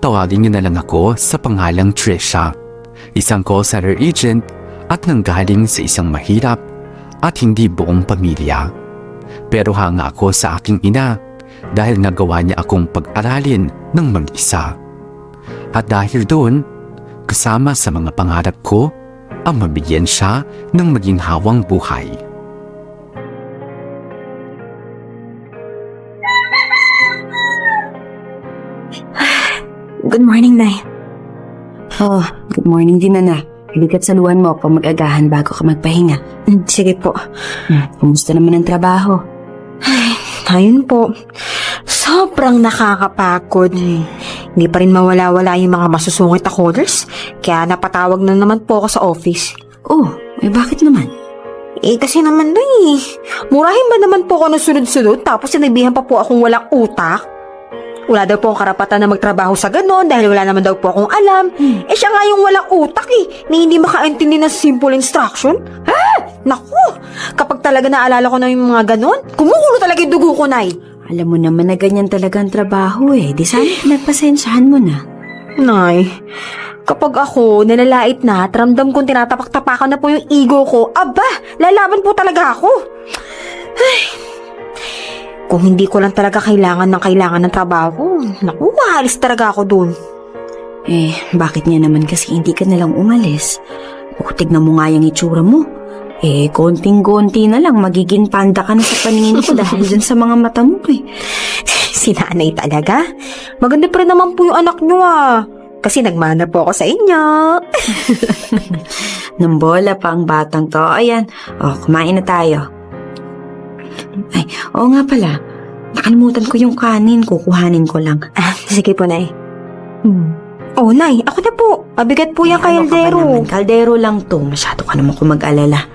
tawagin niyo na lang ako sa pangalang Trisha. Isang call center agent at nanggaling sa isang mahirap at hindi buong pamilya. Pero hanga ako sa aking ina dahil nagawa niya akong pag-aralin ng mag-isa. At dahil doon, kasama sa mga pangarap ko, ang mabigyan siya ng maginhawang buhay. Good morning, Nay. Oh, good morning din, Ana. Ibigat saluhan mo ako mag-agahan bago ka magpahinga. Sige po. Kumusta naman ang trabaho? Ayun po. Sobrang nakakapagod. Hindi pa rin mawala-wala yung mga masusungit na callers. Kaya napatawag na naman po ako sa office. Oh, bakit naman? Kasi naman na murahin ba naman po ako ng sunod-sunod tapos sinabihan pa po akong walang utak? Wala daw po akong karapatan na magtrabaho sa ganon dahil wala naman daw po akong alam. Siya nga yung walang utak na hindi makaintindi ng simple instruction. Naku! Kapag talaga naalala ko na yung mga ganon, kumukulo talaga yung dugo ko, Nay. Alam mo naman na ganyan talaga ang trabaho Di sana pinagpasensyahan mo na. Nay, kapag ako nalalait na at ramdam kong tinatapak-tapakan na po yung ego ko, lalaban po talaga ako. Kung hindi ko lang talaga kailangan ng trabaho, naku, aalis talaga ako dun. Bakit niya naman kasi hindi ka nalang umalis? O tignan mo nga yung itsura mo. Konting-konti na lang magiging panda ka na sa paningin ko dahil dyan sa mga mata mo Si nanay talaga. Maganda pa rin naman po yung anak nyo Kasi nagmana po ako sa inyo. Nambola pa ang batang to. Ayan, kumain na tayo. Ay, oo nga pala. Nakalimutan ko yung kanin. Kukuhanin ko lang. Sige po, Nay. Oh, Nay, ako na po. Mabigat po yung kaldero. Kaldero lang to. Masyado ka naman kung mag-alala.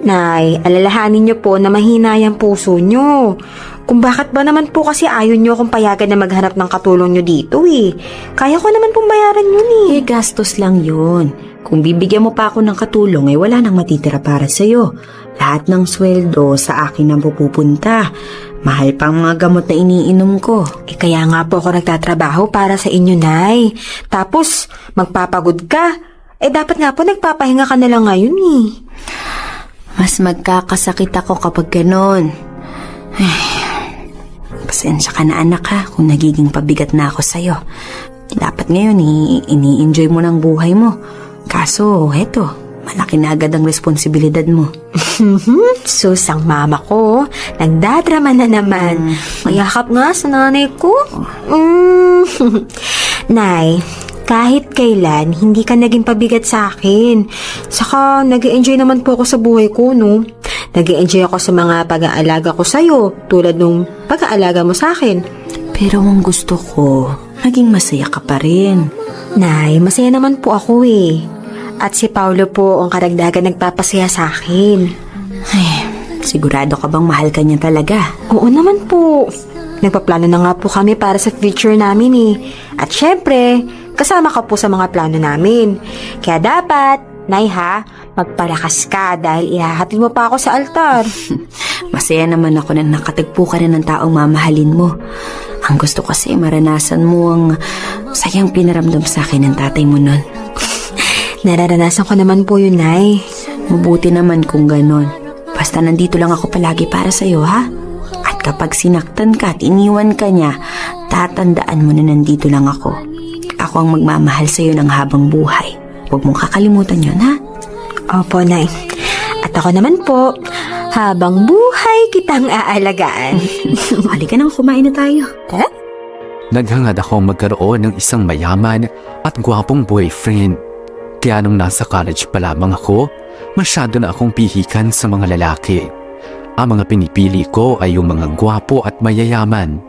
Nay, alalahanin niyo po na mahina yung puso niyo. Kung bakit ba naman po kasi ayaw niyo akong payagan na maghanap ng katulong niyo dito Kaya ko naman pong bayaran yun gastos lang yun. Kung bibigyan mo pa ako ng katulong, wala nang matitira para sa'yo. Lahat ng sweldo sa akin ang pupupunta. Mahal pang mga gamot na iniinom ko. Kaya nga po ako nagtatrabaho para sa inyo, Nay. Tapos, magpapagod ka. Dapat nga po nagpapahinga ka na lang ngayon Mas magkakasakit ako kapag ganon. Pasensya ka na, anak kung nagiging pabigat na ako sa'yo. Dapat ngayon ini-enjoy mo ng buhay mo. Kaso, heto, malaki na agad ang responsibilidad mo. Sus, ang mama ko, nagdadrama na naman. Mayakap nga sa nanay ko. Nay, kahit kailan, hindi ka naging pabigat sa akin. Saka, nag-e-enjoy naman po ako sa buhay ko, Nag-e-enjoy ako sa mga pag-aalaga ko sa'yo, tulad nung pag-aalaga mo sa akin. Pero ang gusto ko, maging masaya ka pa rin. Nay, masaya naman po ako At si Paulo po ang karagdagan nagpapasaya sa akin. Sigurado ka bang mahal ka niya talaga? Oo naman po. Nagpaplano na nga po kami para sa future namin At syempre, kasama ka po sa mga plano namin. Kaya dapat, Nay magpalakas ka dahil ihahatid mo pa ako sa altar. Masaya naman ako na nakatagpo ka na ng taong mamahalin mo. Ang gusto kasi maranasan mo ang sayang pinaramdam sa akin ng tatay mo nun. Nararanasan ko naman po yun, Nay. Mabuti naman kung ganon. Basta nandito lang ako palagi para sa'yo, At kapag sinaktan ka at iniwan ka niya, tatandaan mo na nandito lang ako. Ako ang magmamahal sa'yo ng habang buhay. Huwag mong kakalimutan yun, Opo, Nay. At ako naman po, habang buhay kitang aalagaan. Halika nang kumain na tayo. Naghangad akong magkaroon ng isang mayaman at gwapong boyfriend. Kaya nung nasa college pa lamang ako, masyado na akong pihikan sa mga lalaki. Ang mga pinipili ko ay yung mga gwapo at mayayaman.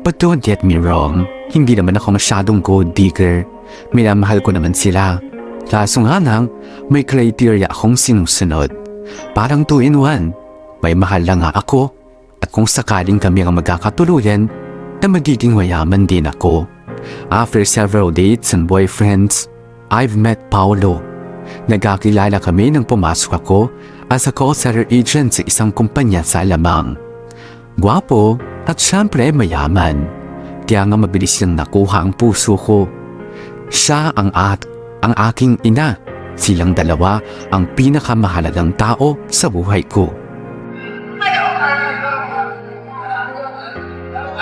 But don't get me wrong, hindi naman ako masyadong gold digger. Minamahal ko naman sila. Kaso nga lang, may criteria akong sinusunod. Parang 2-in-1. May mahal lang nga ako, at kung sakaling kami ang magkakatuluyan, na magiging mayaman din ako. After several dates and boyfriends, I've met Paulo. Nagkakilala kami nang pumasok ako as a call center agent sa isang kumpanya sa Alamang. Gwapo at syempre mayaman. Kaya nga mabilis niyang nakuha ang puso ko. Siya ang aking ina. Silang dalawa ang pinakamahalagang tao sa buhay ko.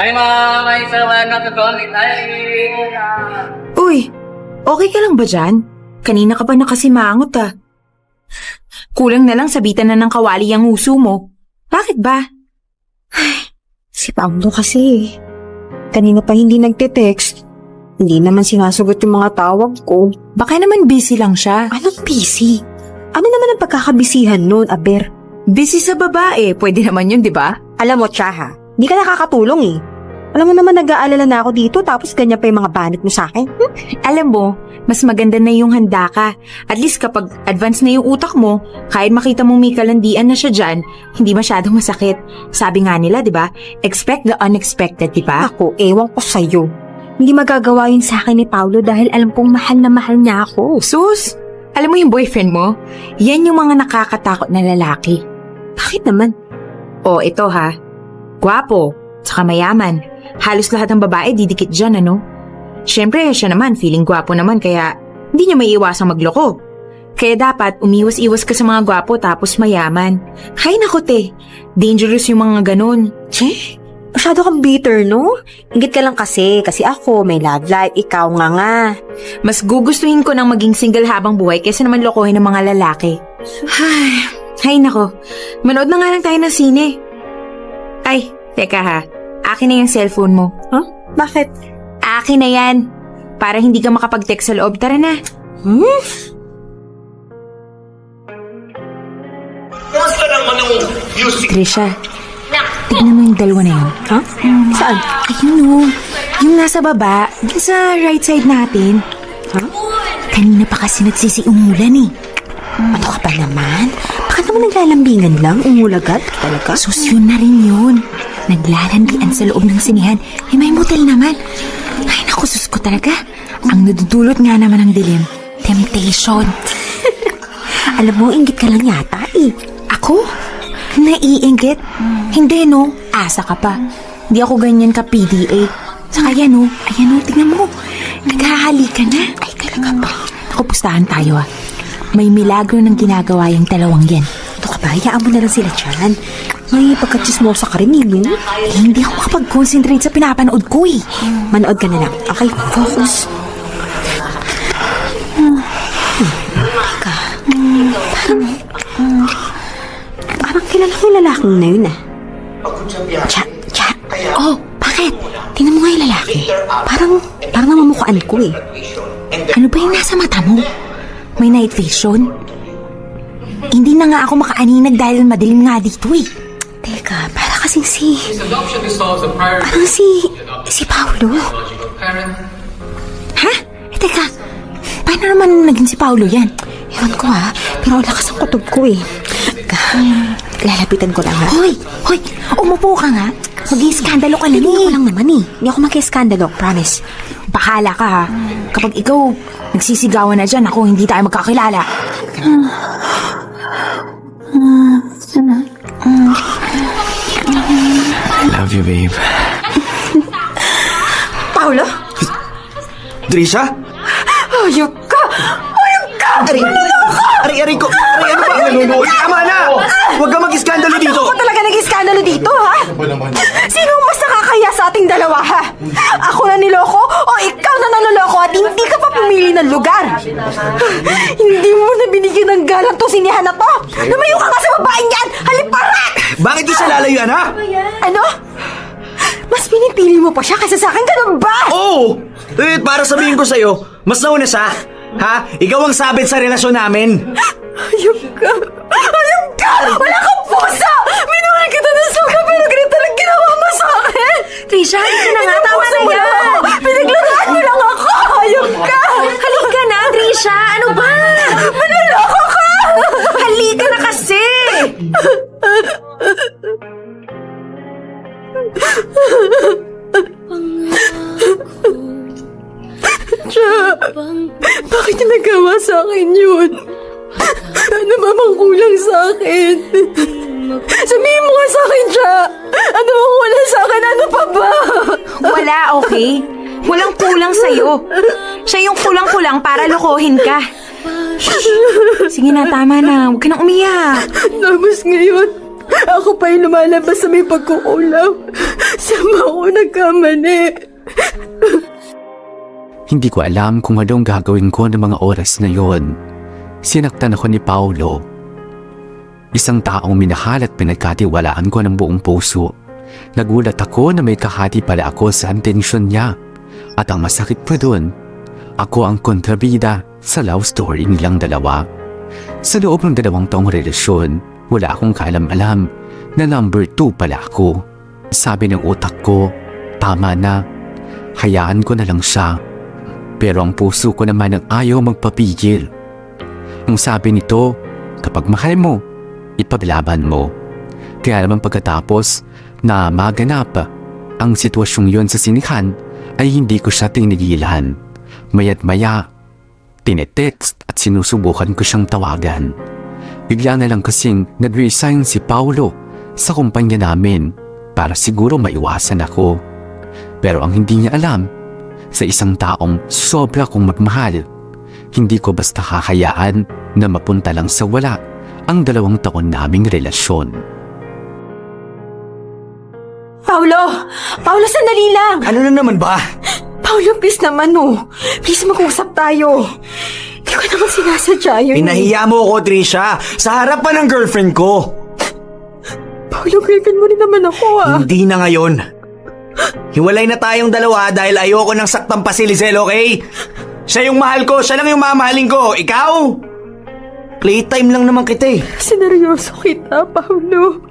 Ay, may sawa na tutuloy tayo. Uy, okay ka lang ba dyan? Kanina ka pa nakasimangot ah. Kulang na lang sabitan na ng kawali ang uso mo. Bakit ba? Si Paolo kasi. Kanina pa hindi nagte-text. Hindi naman sinasagot yung mga tawag ko. Baka naman busy lang siya. Anong busy? Ano naman ang pagkakabisihan nun, Aber? Busy sa babae, pwede naman yun, di ba? Alam mo, Tsaha, di ka nakakatulong eh. Alam mo naman nag-aalala na ako dito tapos ganyan pa yung mga banat mo sa akin. Alam mo, mas maganda na yung handa ka. At least kapag advance na yung utak mo, kahit makita mong may kalandian na siya dyan, hindi masyadong masakit. Sabi nga nila, di ba? Expect the unexpected, di ba? Ako, ewan ko sa'yo. Hindi magagawa yun sa akin ni Paolo dahil alam kong mahal na mahal niya ako. Sus, alam mo yung boyfriend mo? Yan yung mga nakakatakot na lalaki. Bakit naman? O, ito ha. Gwapo, tsaka mayaman. Halos lahat ng babae didikit dyan, ano? Siyempre, siya naman, feeling gwapo naman, kaya hindi niya may iwasang magloko. Kaya dapat umiwas-iwas ka sa mga gwapo tapos mayaman. Hay nako te, dangerous yung mga ganun. Che, masyado kang bitter, no? Ingit ka lang kasi ako may love life, ikaw nga. Mas gugustuhin ko nang maging single habang buhay kaysa naman lokohin ng mga lalaki. Hay nako, manood na nga lang tayo ng sine. Ay, teka ha. Akin na yung cellphone mo. Huh? Bakit? Akin na yan. Para hindi ka makapag-text sa loob. Tara na. Kamusta naman ang music? Trisha, tignan mo yung dalawa na yun. Huh? Saan? Ayun o. Yung nasa baba, dun sa right side natin. Huh? Kanina pa kasi nagsisiumulan eh. Ano ka ba naman? Bakit naman naglalambingan lang? Umulagat talaga? Sus, yun na rin yun. Naglalandian sa loob ng sinihan. May motel naman. Ay, naku, sus ko talaga. Ang nadudulot nga naman ng dilim. Temptation. Alam mo, inggit ka lang yata eh. Ako? Naiinggit? Hindi, no? Asa ka pa. Hindi ako ganyan ka PDA. Saka yan, no? Ayan, no? Tingnan mo. Naghahalikan na. Ay, talaga pa. Ako, pustahan tayo, ah. May milagro ng ginagawa yung dalawang yan. Ito ka ba? Hayaan mo na lang sila dyan. May pagkatsismosa ka rin, no? Hindi ako makapag-concentrate sa pinapanood ko, eh. Manood ka na lang. Okay, focus. Teka. Parang kilala ko yung lalaking na yun, ah. Cha. Oh, bakit? Tingnan mo nga yung lalaki. Parang namamukhaan ko, eh. Ano ba yung nasa mata mo? May night vision? Hindi na nga ako makaaninag dahil madilim nga dito, eh. Teka, para kasing si Paolo. Ha? Teka, paano naman naging si Paolo yan? Ewan ko pero lakas ang kutob ko eh. Lalapitan ko lang Hoy, umupo ka nga. Mag-iiskandalo ka lang Hindi ko eh. lang naman eh. Hindi ako mag-iskandalo, promise. Bahala ka ha. Kapag ikaw nagsisigawan na dyan, ako hindi tayo magkakilala. I love you, babe. Paolo? Trisha? Ayok ka! Ari ko! Ari, ano ba? Nanunood? Tama na! Huwag ka mag-iskandalo dito! Ako talaga nag-iskandalo dito, ha? Sino ang mas nakakaya sa ating dalawa, ha? Ako na niloko o ikaw na nanloloko at hindi ka pa pumili ng lugar? Hindi mo na binigyan ng galang to sinihan na to! Lumayo ka nga sa babaeng yan! Haliparat! Bakit di siya lalayuan, ha? Ano? Mas pinipili mo pa siya kaysa sa akin, ganun ba? Oo! Eh, para sabihin ko sa'yo, mas nauna siya. Ha? Ikaw ang sabit sa relasyon namin. Ayok ka! Wala kang pusa! Minuri kita ng suka pero ganito lang ginawa mo sa akin! Trisha, halika na nga. Tama na yan. Pinaglagaan mo lang ako! Ayok ka! Halika na, Trisha. Ano ba? Manaloko ka! Halika na kasi. Bakit niya nagawa sa akin yun? Ano ba bang kulang sa akin? Sabihin mo nga sa akin siya! Ano ang wala sa akin? Ano pa ba? Wala, okay? Walang kulang sa'yo. Siya yung kulang-kulang para lokohin ka. Shh. Sige na, tama na. Huwag ka nang umiyak. Tapos ngayon, ako pa yung lumalabas sa may pagkukulang. Sama ako nagkamali. Hindi ko alam kung anong gagawin ko ng mga oras na yon. Sinaktan ako ni Paulo. Isang taong minahal at pinagkatiwalaan ko ng buong puso. Nagulat ako na may kahati pala ako sa intensyon niya. At ang masakit pa dun, ako ang kontrabida sa love story nilang dalawa. Sa loob ng 2 taong relasyon, wala akong kaalam-alam na number 2 pala ako. Sabi ng utak ko, tama na, hayaan ko na lang siya. Pero ang puso ko naman ang ayaw magpapigil. Ang sabi nito, kapag mahal mo, ipaglaban mo. Kaya naman pagkatapos na maganap ang sitwasyong yon sa sinihan, ay hindi ko siya tinigilan. Maya't maya, tinetext at sinusubukan ko siyang tawagan. Bigla na lang kasing nag-resign si Paulo sa kumpanya namin para siguro maiwasan ako. Pero ang hindi niya alam, sa isang taong sobra kong magmahal, hindi ko basta kakayaan na mapunta lang sa wala ang 2 taon naming relasyon. Paulo! Paulo, sandali lang! Ano na naman ba? Paulo, please naman Please mag-usap tayo. Hindi ko naman sinasadya yun. Pinahiya mo ako, Trisha. Sa harapan ng girlfriend ko. Paulo, girlfriend mo rin naman ako Hindi na ngayon. Hiwalay na tayong dalawa dahil ayoko nang saktan pa si Lizelle, okay? Siya yung mahal ko, siya lang yung mamahalin ko. Ikaw? Playtime lang naman kita eh. Sineryoso kita, Paulo.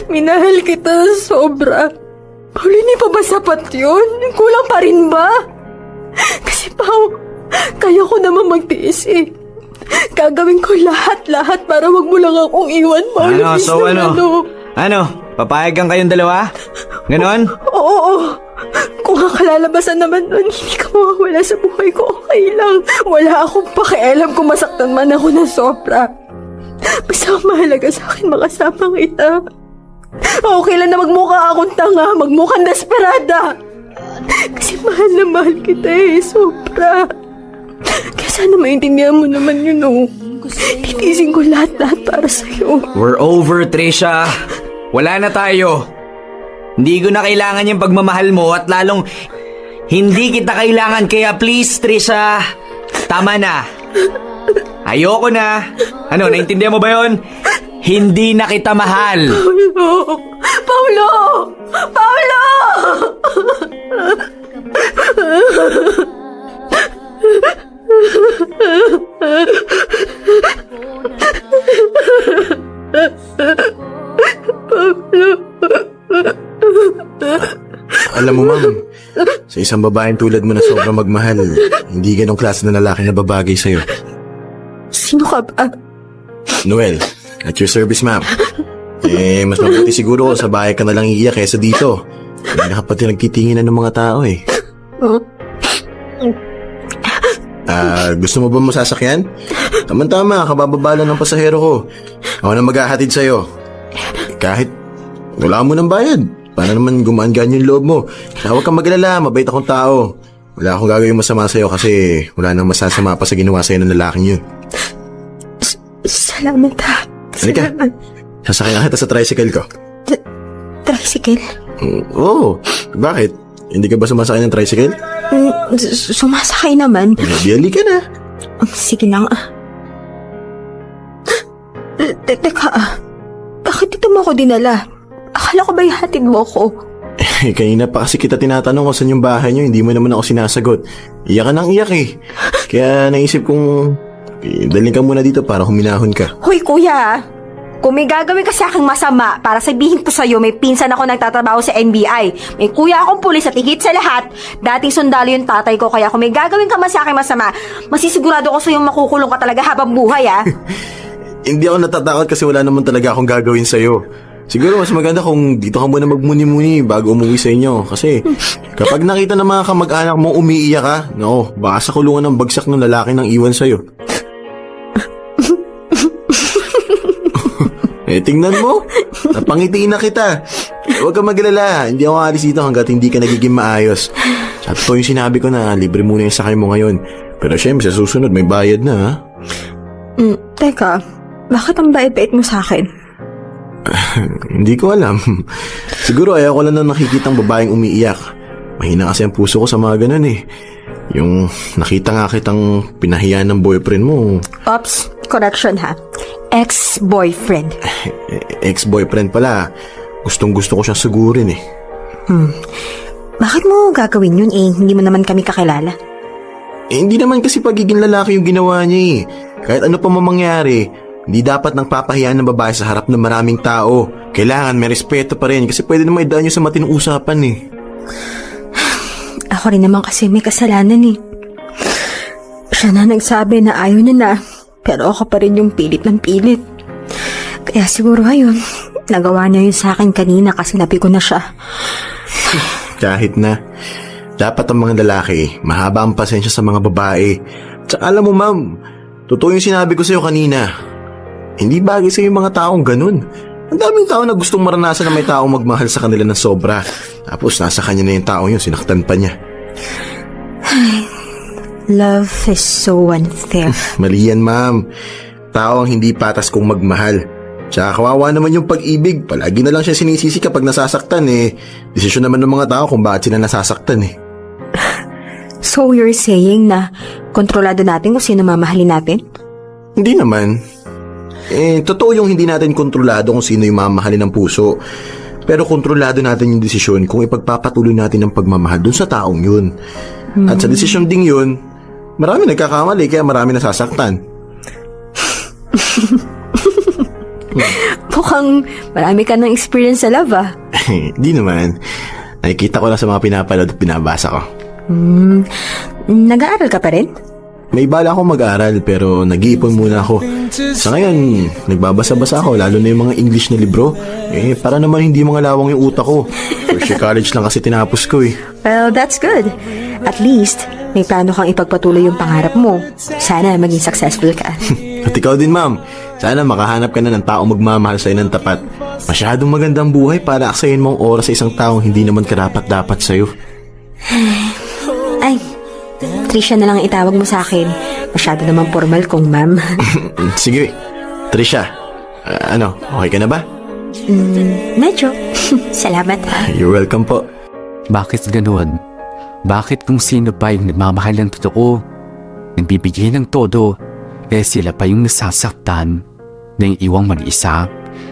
Minahal kita sobra. Paulo, hindi pa ba sapat yun? Kulang pa rin ba? Kasi Pau, kaya ko naman magtiis eh. Gagawin ko lahat para wag mo lang akong iwan, Paulo. Ano, please so naman, Ano? Papayagan kayong dalawa? Ganon? Oo. Kung kakalalabasan naman nun, hindi ka mawawala sa buhay ko, okay lang. Wala akong pakialam kung masaktan man ako na sobra. Basta mahalaga sa akin makasama kita. Okay lang na magmukha akong tanga, magmukhang desperada. Kasi mahal na mahal kita sobra. Kaya sana maintindihan mo naman yun, Titiisin ko lahat para sa'yo. We're over, Trisha. Wala na tayo. Hindi ko na kailangan yung pagmamahal mo at lalong hindi kita kailangan, kaya please, Trisha, tama na. Ayoko na. Ano, naintindihan mo ba yon? Hindi na kita mahal. Paulo! Paulo! Alam mo, ma'am, sa isang babaeng tulad mo na sobrang magmahal, hindi ganong klase na lalaki na babagay sa'yo. Sino ka ba? Noel, at your service, ma'am. Mas mabuti siguro kung sa bahay ka na lang iiyak kaysa dito. Hindi na kapati nagtitinginan ng mga tao eh. Gusto mo ba masasakyan? Tama-tama, kabababa lang ng pasahero ko. Ako na maghahatid sa'yo. Kahit wala mo ng bayad, para naman gumaan-gaan yung loob mo. Huwag kang mag-alala, mabait akong tao. Wala akong gagawin masama sa'yo kasi wala nang masasama pa sa ginawa sa'yo ng lalaking yun. Salamat Halika, sasakyan kita sa tricycle ko. Tricycle? Oo, bakit? Hindi ka ba sumasakay ng tricycle? Sumasakay naman. Biyali ka na. Sige lang Teka bakit dito mo ako dinala? Akala ko ba ihatid mo ko? Kanina pa kasi kita tinatanong kung saan yung bahay niyo, hindi mo naman ako sinasagot. Iyak ka nang iyak eh. Kaya naisip kong dalhin ka muna dito para huminahon ka. Hoy kuya, kung may gagawin ka sa aking masama para sabihin ko sa'yo may pinsan ako nagtatrabaho sa NBI. May kuya akong pulis at higit sa lahat, dating sundalo yung tatay ko. Kaya kung may gagawin ka man sa aking masama, masisigurado ko sa'yo makukulong ka talaga habang buhay Hindi ako natatakot kasi wala naman talaga akong gagawin sa'yo. Siguro mas maganda kung dito ka muna magmuni-muni bago umuwi sa inyo. Kasi kapag nakita ng mga kamag-anak mo umiiyak ka, nako, baka sa kulungan ng bagsak ng lalaki nang iwan sa'yo. tingnan mo. Napangitiin na kita. Huwag kang maglala. Hindi ako alis dito hanggat hindi ka nagiging maayos. Sa totoo yung sinabi ko na libre muna yung sakay mo ngayon. Pero syempre, sa susunod may bayad na, ha? Teka, bakit ang bait-bait mo sa akin? Hindi ko alam. Siguro ayaw ko lang na nakikitang babaeng umiiyak. Mahina kasi ang puso ko sa mga ganun eh. Yung nakita nga kitang pinahiya ng boyfriend mo. Ops, correction ha. Ex-boyfriend. Ex-boyfriend pala. Gustong-gusto ko siyang sugurin eh. Bakit mo gagawin yun eh? Hindi mo naman kami kakilala. Hindi naman kasi pagiging lalaki yung ginawa niya eh. Kahit ano pa mangyari, hindi dapat nang papahiyaan ng babae sa harap ng maraming tao. Kailangan may respeto pa rin kasi pwede naman idaan nyo sa matinong usapan eh. Ako rin naman kasi may kasalanan eh. Siya na nagsabi na ayaw niya na, pero ako pa rin yung pilit ng pilit. Kaya siguro ayun, nagawa niya yun sa akin kanina kasi napi ko na siya. Kahit na, dapat ang mga lalaki, mahaba ang pasensya sa mga babae. Tsaka alam mo ma'am, totoo yung sinabi ko sa'yo kanina. Hindi bagay sa'yo yung mga taong ganun. Ang daming tao na gustong maranasan na may taong magmahal sa kanila ng sobra. Tapos nasa kanya na yung taong yun, sinaktan pa niya. Love is so unfair. Mali yan ma'am. Tao ang hindi patas kung magmahal. Tsaka kawawa naman yung pag-ibig. Palagi na lang siya sinisisi kapag nasasaktan eh. Desisyon naman ng mga tao kung bakit sila nasasaktan eh. So you're saying na kontrolado natin kung sino mamahalin natin? Hindi naman. Totoo yung hindi natin kontrolado kung sino yung mamahalin ng puso. Pero kontrolado natin yung desisyon kung ipagpapatuloy natin ang pagmamahal dun sa taong yun. At sa desisyon ding yun, marami nagkakamali kaya marami nasasaktan. Mukhang marami ka ng experience sa love ah. Di naman. Nakikita ko lang sa mga pinapanood at binabasa ko. Nag-aaral ka pa rin? May bala akong mag-aral pero nag-iipon muna ako. Sa ngayon, nagbabasa-basa ako lalo na yung mga English na libro. Para naman hindi mga lawang yung utak ko. First year college lang kasi tinapos ko eh. Well, that's good. At least, may plano kang ipagpatuloy yung pangarap mo. Sana maging successful ka. At ikaw din ma'am, sana makahanap ka na ng taong magmamahal sa'yo ng tapat. Masyadong magandang buhay para aksayin mo ang oras sa isang taong hindi naman karapat-dapat sa'yo. Ay, Trisha na lang ang itawag mo sa akin. Masyado naman formal kung ma'am. Sige, Trisha. Okay ka na ba? Medyo. Salamat ha. You're welcome po. Bakit ganoon? Bakit kung sino pa yung nagmamahal ng totoo, nagbibigay ng todo, sila pa yung nasasaktan, na yung iwang mag-isa?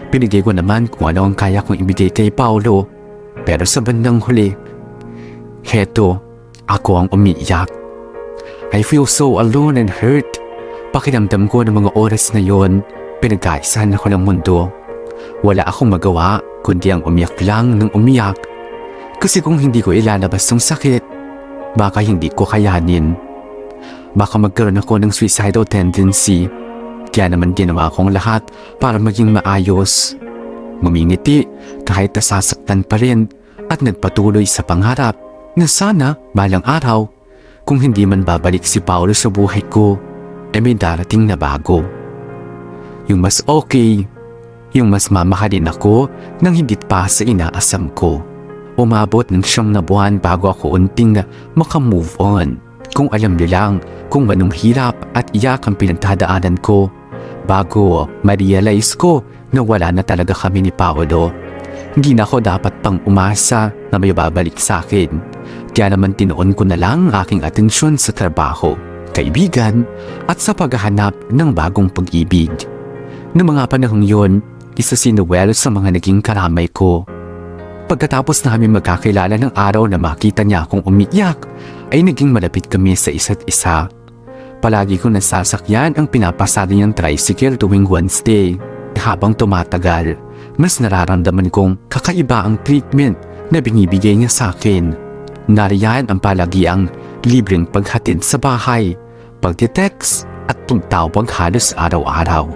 Pinigay ko naman kung ano ang kaya kong ibigay kay Paolo, pero sa bandang huli, heto, ako ang umiiyak. I feel so alone and hurt. Pakiramdam ko ng mga oras na yon, pinagkaisahan ako ng mundo. Wala akong magawa, kundi ang umiyak lang ng umiyak. Kasi kung hindi ko ilalabas ng sakit, baka hindi ko kayanin. Baka magkaroon ako ng suicidal tendency. Kaya naman ginawa kong lahat para maging maayos. Ngumingiti kahit nasasaktan pa rin at nagpatuloy sa pangarap na sana balang araw, kung hindi man babalik si Paolo sa buhay ko, may darating na bago. Yung mas okay, yung mas mamahalin ako nang higit pa sa inaasam ko. Umabot ng 9 na buwan bago ako unting na makamove on. Kung alam nilang kung anong hirap at iyak ang pinagdadaanan ko, bago ma-realize ko na wala na talaga kami ni Paolo. Hindi na ako dapat pang umasa na may babalik sa akin. Kaya naman tinuon ko na lang aking atensyon sa trabaho, kaibigan at sa paghahanap ng bagong pag-ibig. Noong mga panahong yon, isa si Noel sa mga naging karamay ko. Pagkatapos namin magkakilala ng araw na makita niya akong umiiyak, ay naging malapit kami sa isa't isa. Palagi kong nasasakyan ang pinapasada niyang tricycle tuwing Wednesday. Habang tumatagal, mas nararamdaman kong kakaiba ang treatment na binibigay niya sa akin. Nariyan ang palagiang libreng paghatid sa bahay, pagtitext at pagtawag halos araw-araw.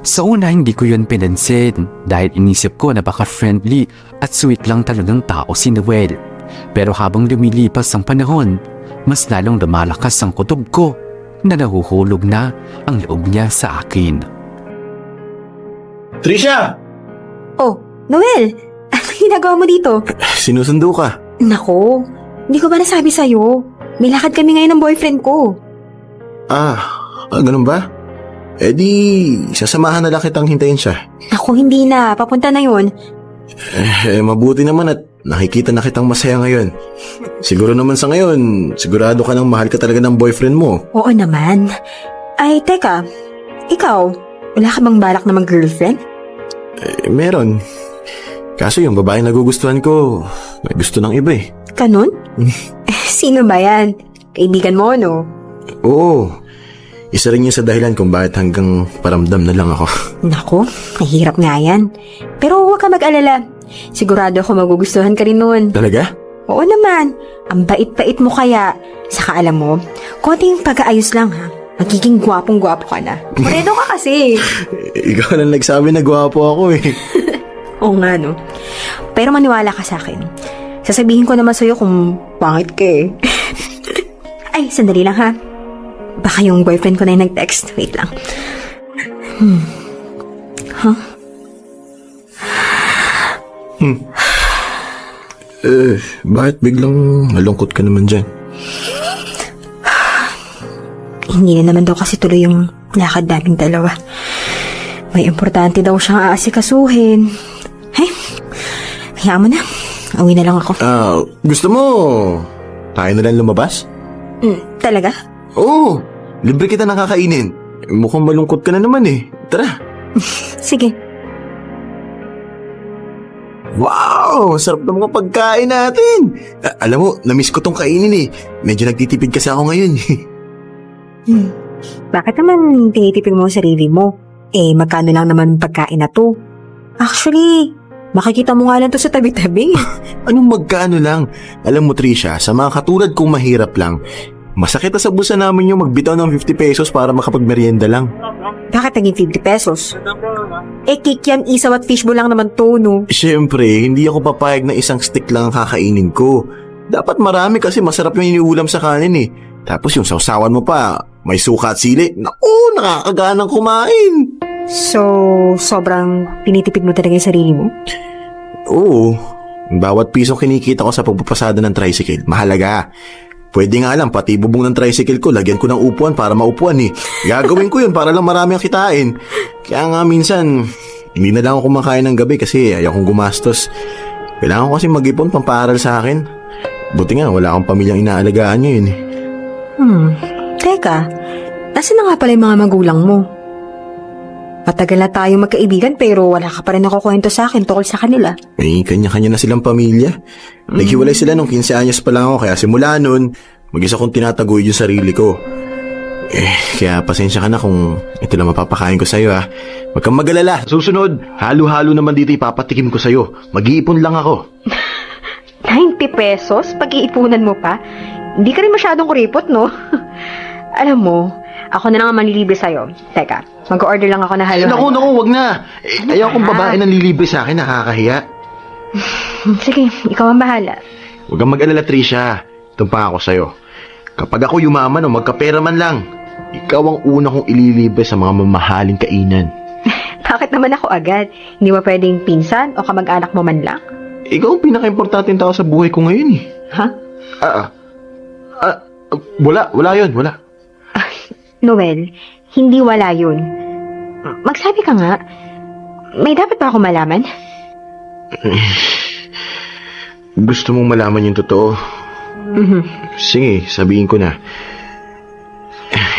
Sa una hindi ko yun pinansin dahil inisip ko na baka friendly at sweet lang talagang tao si Noel. Pero habang lumilipas ang panahon, mas lalong lumalakas ang kutob ko na nahuhulog na ang loob niya sa akin. Trisha! Oh, Noel! Ano ginagawa mo dito? Sinusundo ka. Nako, hindi ko ba nasabi sa'yo? May lakad kami ngayon ng boyfriend ko. Ganun ba? Eh di, sasamahan na lang kitang hintayin siya. Naku, hindi na. Papunta na yun. Mabuti naman at nakikita na kitang masaya ngayon. Siguro naman sa ngayon, sigurado ka nang mahal ka talaga ng boyfriend mo. Oo naman. Ay, teka. Ikaw, wala ka bang balak na mag-girlfriend? Meron. Kaso yung babae nagugustuhan ko, may gusto ng iba eh. Ganun? Sino ba yan? Kaibigan mo, no? Oo. Isa rin yun sa dahilan kung bakit hanggang paramdam na lang ako. Naku, mahirap nga yan. Pero huwag ka mag-alala. Sigurado ako magugustuhan ka rin noon. Talaga? Oo naman. Ang bait-bait mo kaya. Saka alam mo, konting pag-aayos lang ha. Magiging gwapong-gwapo ka na. Moreno ka kasi. Ikaw lang nagsabi na gwapo ako eh. Oo nga no. Pero maniwala ka sa akin. Sasabihin ko naman sa'yo kung pangit ka eh. Ay, sandali lang ha. Baka yung boyfriend ko na yung nag-text. Wait lang. Huh? Bakit biglang malungkot ka naman dyan? Hindi na naman daw kasi tuloy yung lakad naming dalawa. May importante daw siyang aasikasuhin. Hey, kaya mo na. Uwi na lang ako. Gusto mo tayo na lang lumabas? Talaga? Oo, libre kita nakakainin. Mukhang malungkot ka na naman eh. Tara. Sige. Wow! Sarap ng mga pagkain natin! Alam mo, namiss ko tong kainin eh. Medyo nagtitipid kasi ako ngayon. Bakit naman tinitipid mo ang sarili mo? Eh, magkano lang naman pagkain na to? Actually, makikita mo nga lang to sa tabi-tabi. Anong magkano lang? Alam mo Trisha, sa mga katulad kong mahirap lang, masakit na sa bulsa namin yung magbitaw ng 50 pesos para makapagmerienda lang. Bakit naging 50 pesos? Eh, kikiam, isaw at fishbowl lang naman to, no? Siyempre, hindi ako papayag na isang stick lang ang kakainin ko. Dapat marami kasi masarap yung iniulam sa kanin eh. Tapos yung sausawan mo pa, may suka at sili. Naku, nakakaganang kumain. So, sobrang pinitipid mo talaga yung sarili mo? Oo, bawat pisong kinikita ko sa pagpapasada ng tricycle, mahalaga. Pwede nga lang, pati bubong ng tricycle ko, lagyan ko ng upuan para maupuan eh. Gagawin ko yun para lang marami ang kitain. Kaya nga minsan, hindi na lang ako kumakain ng gabi kasi ayaw kong gumastos. Kailangan ko kasi mag-ipon pamparal sa akin. Buti nga, wala akong pamilyang inaalagaan ngayon eh. Teka, nasaan na nga pala yung mga magulang mo? Matagal na tayong magkaibigan pero wala ka pa rin nakukwento sa akin tungkol sa kanila. May kanya-kanya na silang pamilya. Naghiwalay sila nung 15 anyos pa lang ako kaya simula nun, mag-isa kong tinataguyod yung sarili ko. Kaya pasensya ka na kung ito lang mapapakain ko sa'yo ha. Huwag kang mag-alala. Susunod, halo-halo naman dito ipapatikim ko sa'yo. Mag-iipon lang ako. 90 pesos? Pag-iipunan mo pa? Hindi ka rin masyadong kuripot, no? Alam mo, ako na lang ang manlilibre sa'yo. Teka, mag-order lang ako na halo-halo. Naku, wag na. Ayaw kong babae nang lilibre sa akin, nakakahiya. Sige, ikaw ang bahala. Huwag kang mag-alala, Trisha. Itong pangako sa'yo. Kapag ako yumaman o magkapera man lang, ikaw ang una kong ililibre sa mga mamahaling kainan. Bakit naman ako agad? Hindi ba pwedeng pinsan o kamag-anak mo man lang? Ikaw ang pinaka-importanteng tao sa buhay ko ngayon eh. Ha? Wala yun. Noel, hindi wala yun. Magsabi ka nga. May dapat ba ako malaman? Gusto mong malaman yung totoo? Sige, sabihin ko na.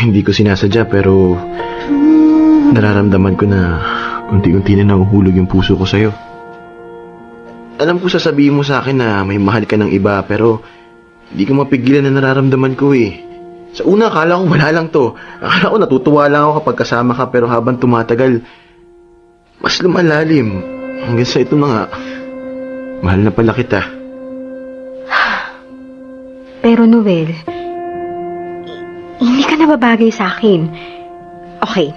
Hindi ko sinasadya pero nararamdaman ko na unti-unti na nahuhulog yung puso ko sa'yo. Alam ko sasabihin mo sa akin na may mahal ka ng iba pero hindi ko mapigilan na nararamdaman ko eh. Sa una, akala ko wala lang to. Akala ko natutuwa lang ako kapag kasama ka pero habang tumatagal, mas lumalalim. Hanggang sa ito na nga, mahal na pala kita. Pero Noel, hindi ka nababagay sa akin. Okay,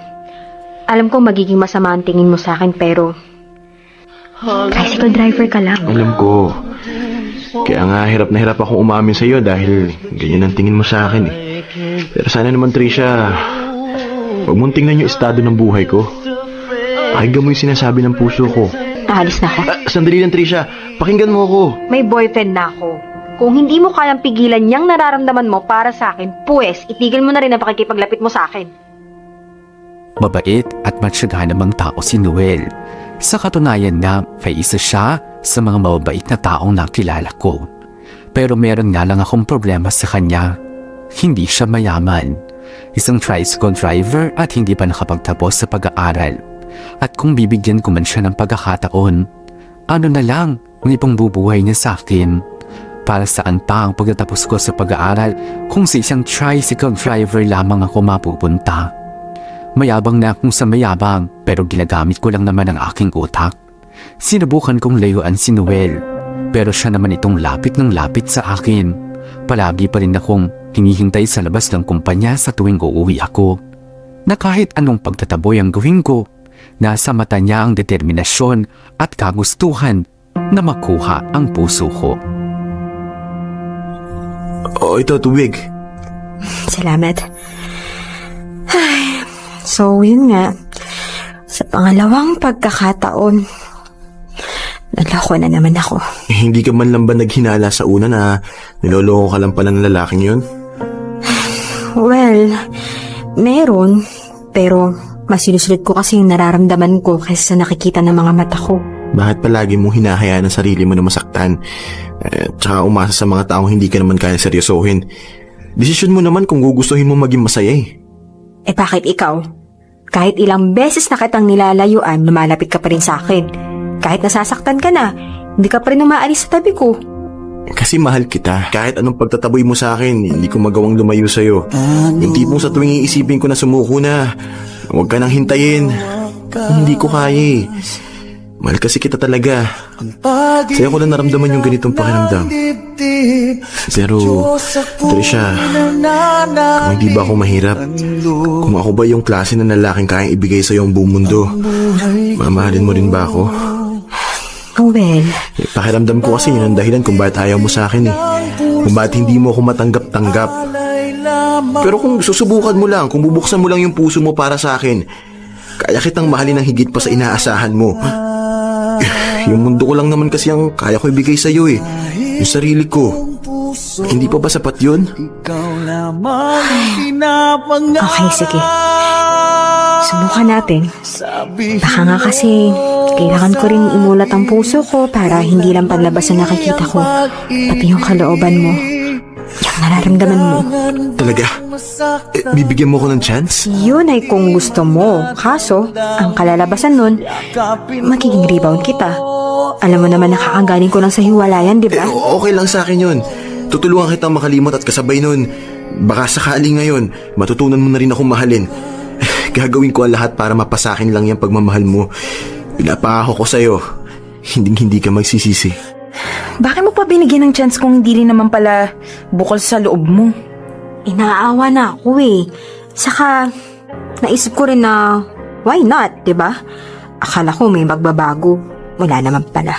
alam ko magiging masama ang tingin mo sa akin pero tricycle driver ka lang. Alam ko. Kaya nga hirap na hirap akong umamin sa iyo dahil ganyan ang tingin mo sa akin eh. Pero sana naman Trisha, huwag mong tingnan yung estado ng buhay ko. Pakinggan mo yung sinasabi ng puso ko. Naalis na ako. Sandali lang, Trisha. Pakinggan mo ako. May boyfriend na ako. Kung hindi mo kayang pigilan yung nararamdaman mo para sa akin, pues, itigil mo na rin ang pakikipaglapit mo sa akin. Mabait at matyaga namang tao si Noel. Sa katunayan na, may isa siya sa mga mababait na taong nakilala ko. Pero meron nga lang akong problema sa kanya. Hindi siya mayaman. Isang tricycle driver at hindi pa nakapagtapos sa pag-aaral. At kung bibigyan ko man siya ng pagkakataon, ano na lang ang ipangbubuhay niya sa akin? Para saan pa ang pagtatapos ko sa pag-aaral kung sa isang tricycle driver lamang ako mapupunta? Mayabang na akong sa mayabang pero ginagamit ko lang naman ang aking utak. Sinubukan kong layuan si Noel pero siya naman itong lapit ng lapit sa akin. Palagi pa rin akong hinihintay sa labas ng kumpanya sa tuwing uuwi ako. Na kahit anong pagtataboy ang gawin ko, nasa mata niya ang determinasyon at kagustuhan na makuha ang puso ko. Ito, tubig. Salamat. Ay, so, yun nga. Sa pangalawang pagkakataon, naloko na naman ako. Hindi ka man lang ba naghinala sa una na niloloko ka lang pala ng lalaking yun? Well, meron. Pero, mas sinusulit ko kasi yung nararamdaman ko kaysa sa nakikita ng mga mata ko. Bakit palagi mong hinahayaan ang sarili mo na masaktan? Tsaka umasa sa mga taong hindi ka naman kaya seryosohin. Desisyon mo naman kung gugustuhin mo maging masaya eh. Eh bakit ikaw? Kahit ilang beses na kitang nilalayuan, lumalapit ka pa rin sa akin. Kahit nasasaktan ka na, hindi ka pa rin umaalis sa tabi ko. Kasi mahal kita. Kahit anong pagtataboy mo sa akin, hindi ko magawang lumayo sa'yo. Yung tipong sa tuwing iisipin ko na sumuko na, huwag ka nang hintayin. Hindi ko kaya eh. Mahal kasi kita talaga. Sa'yo ko lang naramdaman yung ganitong pakiramdam. Pero, Trisha, kung hindi ba ako mahirap, kung ako ba yung klase na lalaking kayang ibigay sa'yo ang buong mundo, mamahalin mo rin ba ako? Well, Pakiramdam ko kasi yun ang dahilan kung bakit ayaw mo sa akin eh. Kung bakit hindi mo ako matanggap-tanggap. Pero kung susubukan mo lang, kung bubuksan mo lang yung puso mo para sa akin, kaya kitang mahalin ng higit pa sa inaasahan mo. Yung mundo ko lang naman kasi ang kaya ko ibigay sa'yo eh. Yung sarili ko. Hindi pa ba sapat yun? okay, sige. Subukan natin. Baka nga kasi kailangan ko rin imulat ang puso ko para hindi lang panlabas na nakikita ko, pati yung kalooban mo, yung nararamdaman mo. Talaga? Bibigyan mo ko ng chance? Yun ay kung gusto mo. Kaso, ang kalalabasan nun, magiging rebound kita. Alam mo naman nakakagaling ko lang sa hiwalayan, di ba? Okay lang sa akin yun. Tutulungan kitang makalimot at kasabay nun. Baka sakali ngayon, matutunan mo na rin akong mahalin. Gagawin ko ang lahat para mapasakin lang yung pagmamahal mo. Pinapahako ko sa'yo. Hindi ka magsisisi. Bakit mo pa binigyan ng chance kung hindi rin naman pala bukol sa loob mo? Inaawa na ako eh. Saka, naisip ko rin na, why not, di ba? Akala ko may magbabago. Wala naman pala.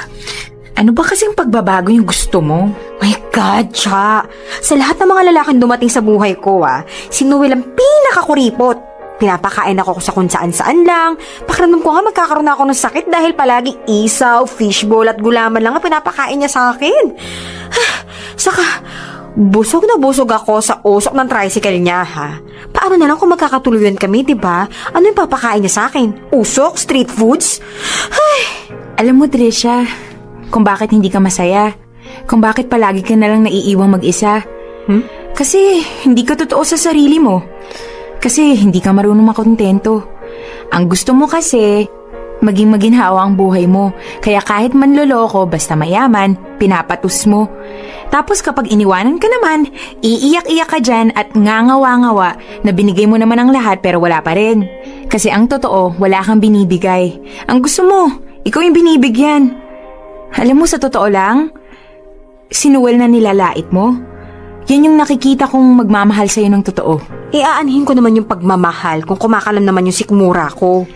Ano ba kasing pagbabago yung gusto mo? My God, Cha! Sa lahat ng mga lalaking dumating sa buhay ko, si Noel ang pinakakuripot. Pinapakain ako sa kung saan-saan lang. Pakiramdam ko nga magkakaroon ako ng sakit dahil palaging isaw, fishball at gulaman lang ang pinapakain niya sa akin. Saka, busog na busog ako sa usok ng tricycle niya, ha? Paano na lang kung magkakatuluyan kami, di ba? Ano yung papakain niya sa akin? Usok? Street foods? Alam mo, Trisha, kung bakit hindi ka masaya, kung bakit palagi ka nalang naiiwang mag-isa. Kasi hindi ka totoo sa sarili mo. Kasi hindi ka marunong makontento. Ang gusto mo kasi, maging maginhawa ang buhay mo. Kaya kahit manloloko, basta mayaman, pinapatus mo. Tapos kapag iniwanan ka naman, iiyak-iyak ka dyan at ngangawa-ngawa na binigay mo naman ang lahat pero wala pa rin. Kasi ang totoo, wala kang binibigay. Ang gusto mo, ikaw yung binibigyan. Alam mo, sa totoo lang, si Noel na nilalait mo. Yan yung nakikita kong magmamahal sa'yo ng totoo. Aanhin ko naman yung pagmamahal kung kumakalam naman yung sikmura ko.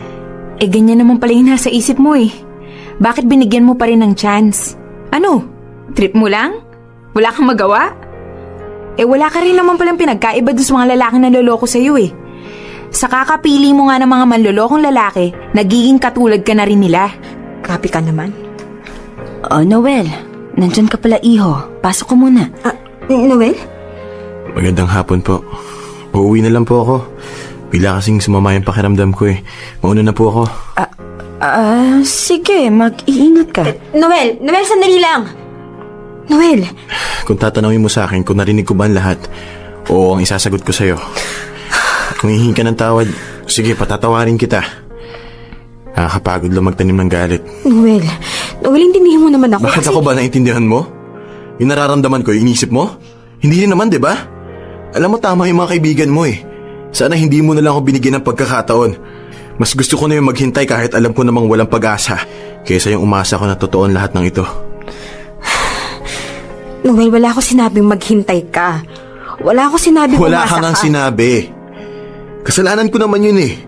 Ganyan naman pala yung nasa isip mo eh. Bakit binigyan mo pa rin ng chance? Ano? Trip mo lang? Wala kang magawa? Wala ka rin naman palang pinagkaiba doon sa mga lalaking naloloko sa'yo eh. Sa kakapili mo nga ng mga manlolokong lalaki, nagiging katulad ka na rin nila. Grabe ka naman. Oh, Noel. Nandyan ka pala, iho. Pasok ko muna. Noel? Magandang hapon po. Uuwi na lang po ako. Bigla kasing sumama yung pakiramdam ko eh. Mauna na po ako. Sige. Mag-iingat ka. Noel, sandali lang. Noel, Kung tatanungin mo sa akin kung narinig ko ba ang lahat, oo ang isasagot ko sa'yo. Kung hihingi ka ng tawad, sige, patatawarin kita. Nakakapagod lang magtanim ng galit. Noel, intindihin mo naman ako. Bakit kasi... ako ba naintindihan mo? Yung nararamdaman ko, yung inisip mo? Hindi rin naman, di ba? Alam mo, tama yung mga kaibigan mo eh. Sana hindi mo na lang ako binigyan ng pagkakataon. Mas gusto ko na yung maghintay kahit alam ko namang walang pag-asa, kaysa yung umasa ko na totoo lahat ng ito. Noel, wala ako sinabing maghintay ka. Wala ako sinabing Wala umasa kang ka. sinabi. Kasalanan ko naman yun eh.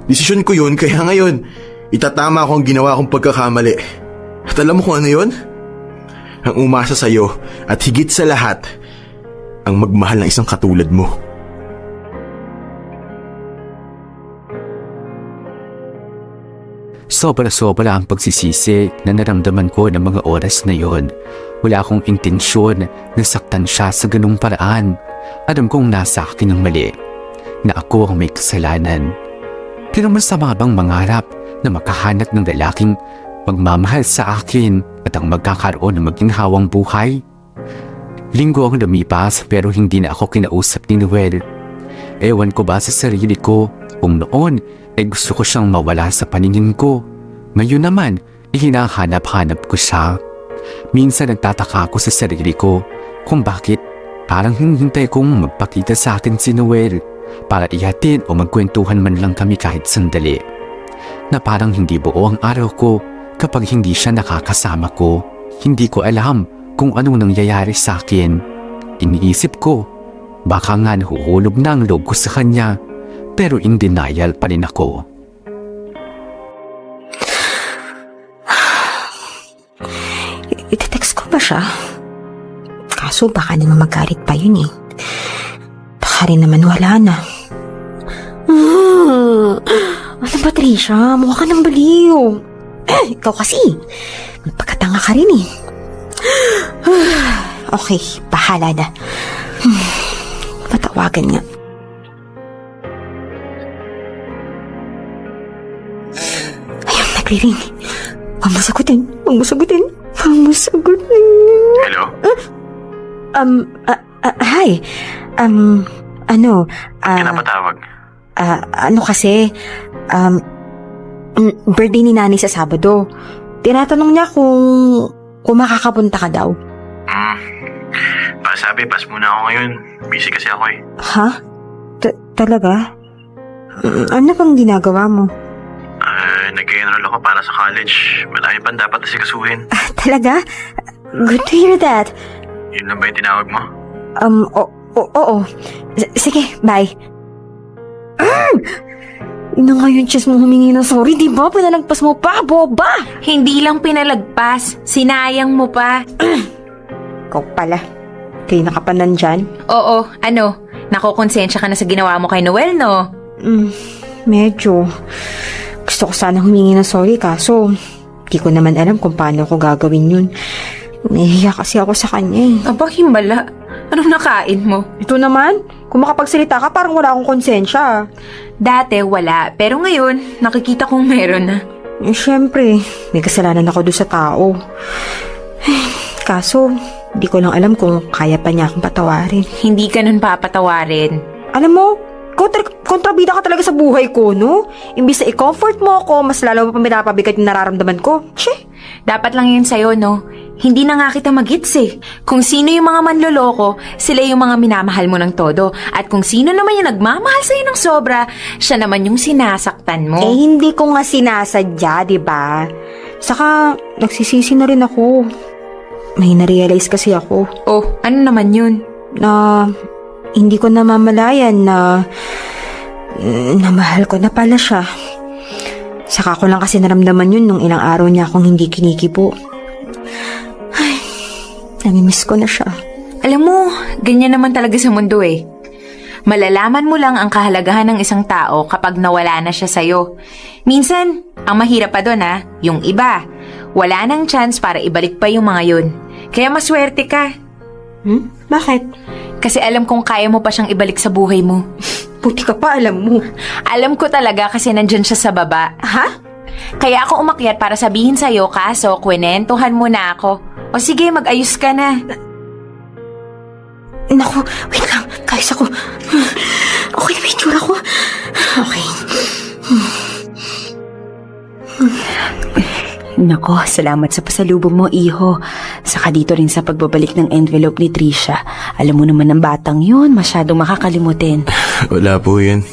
Desisyon ko yun, kaya ngayon, itatama ko ang ginawa kong pagkakamali. At alam mo kung ano yun? Ang umasa sa'yo at higit sa lahat, ang magmahal ng isang katulad mo. Sobra-sobra ang pagsisisi na naramdaman ko ng mga oras na yon. Wala akong intensyon na saktan siya sa ganung paraan. Alam kong nasa akin ang mali, na ako ang may kasalanan. Pero masama bang mangarap na makahanap ng lalaking magmamahal sa akin at ang magkakaroon ng maginhawang buhay? Linggo ang lumipas pero hindi na ako kinausap ni Noel. Ewan ko ba sa sarili ko kung noon gusto ko siyang mawala sa paningin ko. Ngayon naman, hinahanap-hanap ko siya. Minsan nagtataka ako sa sarili ko kung bakit parang hinihintay kong magpakita sa akin si Noel para ihatid o magkwentuhan man lang kami kahit sandali. Na parang hindi buo ang araw ko kapag hindi siya nakakasama ko. Hindi ko alam kung anong nangyayari sa akin. Iniisip ko, baka nga nahuhulog na ang loob ko sa kanya, pero in denial pa rin ako. Itetext ko ba siya? Kaso baka naman magalit pa yun eh. Baka rin naman wala na. Ano ba, Trisha? Mukha ka ng baliw. Ikaw kasi. Magpagkatanga ka rin eh. Okay, bahala na. Patawagan nga. Ayun, nagriring. Huwag mo sagutin. Huwag mo sagutin. Huwag mo sagutin. Hello? Hi. Pinapatawag. Ano kasi, birthday ni Nani sa Sabado. Tinatanong niya kung makakapunta ka daw. Sabi, pas muna ako ngayon. Busy kasi ako eh. Ha? Talaga? Ano bang ginagawa mo? Nag-enroll ako para sa college. Marami pang dapat asikasuhin. Talaga? Good to hear that. Yun lang ba yung tinawag mo? Oo. Sige, bye. Na ngayon, Chess, mo humingi ng sorry, di ba? Pinalagpas mo pa, boba! Hindi lang pinalagpas, sinayang mo pa. Ikaw pala. Kaya ka pa nandyan? Oo, nakokonsensya ka na sa ginawa mo kay Noel, no? Medyo. Gusto ko sana humingi ng sorry, kaso di ko naman alam kung paano ko gagawin yun. Nahihiya kasi ako sa kanya eh. Aba, himbala. Anong nakain mo? Ito naman, kung makapagsalita ka, parang wala akong konsensya. Dati wala, pero ngayon nakikita kong meron na. Siyempre, may kasalanan ako doon sa tao. Kaso, di ko lang alam kung kaya pa niya akong patawarin. Hindi ka nun papatawarin. Alam mo, kontrabida ka talaga sa buhay ko, no? Imbis na i-comfort mo ako, mas lalo mo pa pinapabigat yung nararamdaman ko. Dapat lang yun sa'yo, no? Hindi na nga kita magits eh. Kung sino yung mga manloloko, sila yung mga minamahal mo ng todo. At kung sino naman yung nagmamahal sa'yo ng sobra, siya naman yung sinasaktan mo. Hindi ko nga sinasadya, di ba? Saka, nagsisisi na rin ako. May na-realize kasi ako. Oh, ano naman yun? Na hindi ko namamalayan na mahal ko na pala siya. Saka ko lang kasi naramdaman yun nung ilang araw niya akong hindi kinikipo. Namimiss ko na siya. Alam mo, ganyan naman talaga sa mundo eh. Malalaman mo lang ang kahalagahan ng isang tao kapag nawala na siya sa'yo. Minsan, ang mahirap pa doon yung iba. Wala nang chance para ibalik pa yung mga yun. Kaya maswerte ka. Bakit? Kasi alam kong kaya mo pa siyang ibalik sa buhay mo. Puti ka pa, alam mo. Alam ko talaga kasi nandyan siya sa baba. Ha? Kaya ako umakyat para sabihin sa'yo kaso kwenentuhan mo na ako. O sige, mag-ayos ka na. Naku, wait lang. Kalis ako. Okay na ba yung tsura ko? Okay. Nako, salamat sa pasalubong mo, iho. Saka dito rin sa pagbabalik ng envelope ni Trisha. Alam mo naman ang batang yun, masyadong makakalimutin. Wala po yan.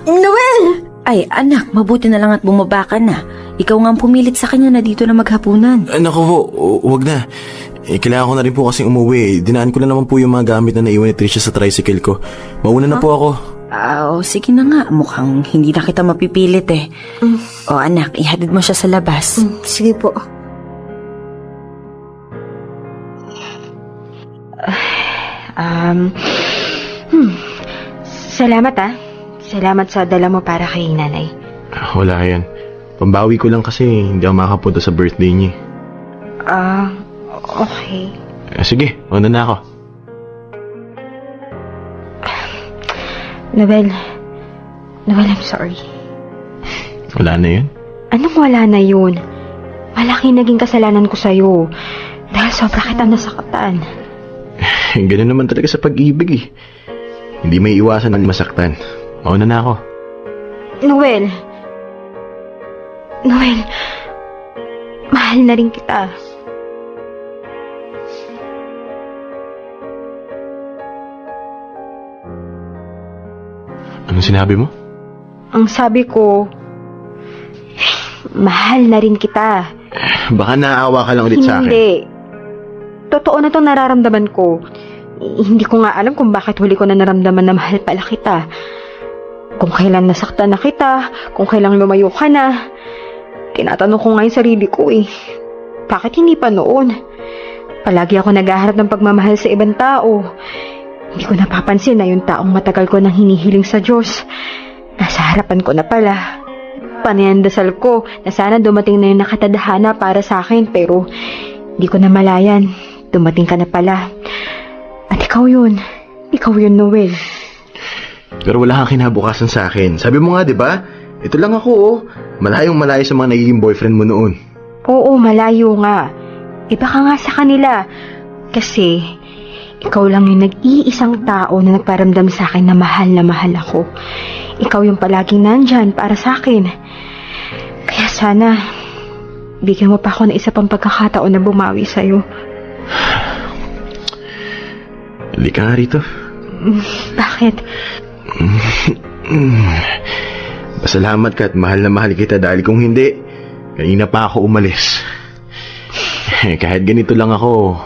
Noel! Ay, anak, mabuti na lang at bumaba ka na. Ikaw nga ang pumilit sa kanya na dito na maghapunan. Naku po, wag na. Kailangan ko na rin po kasing umuwi. Dinaan ko na naman po yung mga gamit na naiwan ni Tricia sa tricycle ko. Mauna na po ako. Sige na nga. Mukhang hindi na kita mapipilit eh. O anak, ihatid mo siya sa labas. Sige po. Salamat Salamat sa dala mo para kay nanay. Wala yan. Pambawi ko lang kasi hindi ako makapunta sa birthday niya. Okay. Sige, una na ako. Noel, I'm sorry. Wala na yun? Anong wala na yun? Malaki naging kasalanan ko sa'yo. Dahil sobra kitang nasaktan. Ganun naman talaga sa pag-ibig eh. Hindi may iwasan ang masaktan. Mauna na ako. Noel, mahal na rin kita. Anong sinabi mo? Ang sabi ko, mahal na rin kita. Baka naaawa ka lang ulit sa akin. Hindi. Totoo na itong nararamdaman ko. Hindi ko nga alam kung bakit huli ko na naramdaman na mahal pala kita. Kung kailan nasaktan na kita, kung kailan lumayo ka na. Tinatanong ko nga yung sarili ko eh. Bakit hindi pa noon? Palagi ako naghaharap ng pagmamahal sa ibang tao. Hindi ko napapansin na yung taong matagal ko nang hinihiling sa Diyos. Nasa harapan ko na pala. Panayandasal ko na sana dumating na yung nakatadhana para sa akin pero hindi ko na malayan. Dumating ka na pala. At ikaw yun. Ikaw yun, Noel. Pero wala kang kinabukasan sa akin. Sabi mo nga, di ba? Ito lang ako, oh. Malayong malayo sa mga nagiging boyfriend mo noon. Oo, malayo nga. Iba ka nga sa kanila. Kasi, ikaw lang yung nag-iisang tao na nagparamdam sa akin na mahal ako. Ikaw yung palaging nandyan para sa akin. Kaya sana, bigyan mo pa ako ng isa pang pagkakataon na bumawi sa'yo. Hindi ka nga rito. Bakit? Pasalamat ka at mahal na mahal kita dahil kung hindi, kanina pa ako umalis. Kahit ganito lang ako,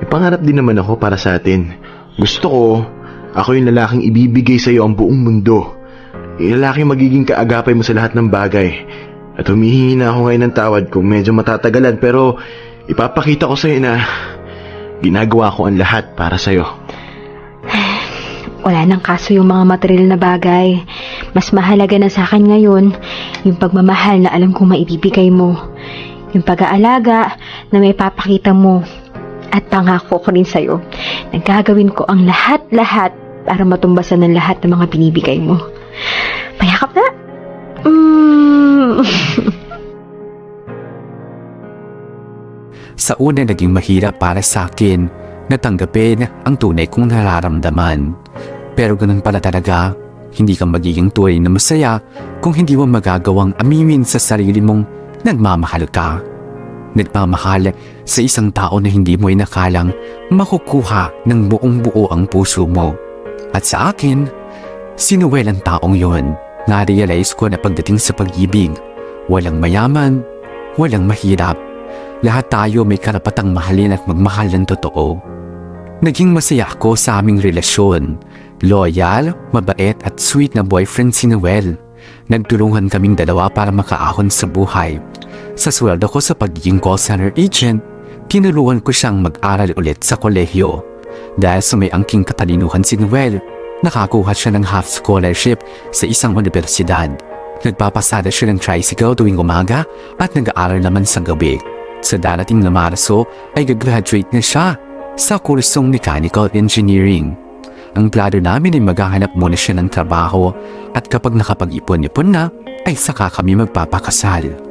may pangarap din naman ako para sa atin. Gusto ko, ako yung lalaking ibibigay sa iyo ang buong mundo. Yung lalaking magiging kaagapay mo sa lahat ng bagay. At humihingi na ako ngayon ng tawad kung medyo matatagalan pero ipapakita ko sa iyo na ginagawa ko ang lahat para sa iyo. Wala nang kaso yung mga material na bagay. Mas mahalaga na sa akin ngayon yung pagmamahal na alam kong maibibigay mo. Yung pag-aalaga na may papakita mo. At pangako ko rin sa'yo na gagawin ko ang lahat-lahat para matumbasan ng lahat ng mga binibigay mo. Payakap na! Sa una naging mahirap para sa akin na tanggapin ang tunay kong nararamdaman. Pero ganun pala talaga, hindi ka magiging tunay na masaya kung hindi mo magagawang aminin sa sarili mong nagmamahal ka. Nagmamahal sa isang tao na hindi mo inakalang makukuha ng buong buo ang puso mo. At sa akin, si Noel ang taong yon. Na-realize ko na pagdating sa pag-ibig, walang mayaman, walang mahirap. Lahat tayo may karapatang mahalin at magmahal ng totoo. Naging masaya ako sa aming relasyon. Loyal, mabait at sweet na boyfriend si Noel. Nagtulungan kaming dalawa para makaahon sa buhay. Sa sweldo ko sa pagiging call center agent, tinulungan ko siyang mag-aral ulit sa kolehiyo. Dahil sa may angking katalinuhan si Noel, nakakuha siya ng half scholarship sa isang universidad. Nagpapasada siya ng tricycle tuwing umaga at nag-aaral naman sa gabi. Sa darating na Marso ay gagraduate na siya sa kursong mechanical engineering. Ang plano namin ay maghahanap muna siya ng trabaho at kapag nakapag-ipon-ipon na ay saka kami magpapakasal.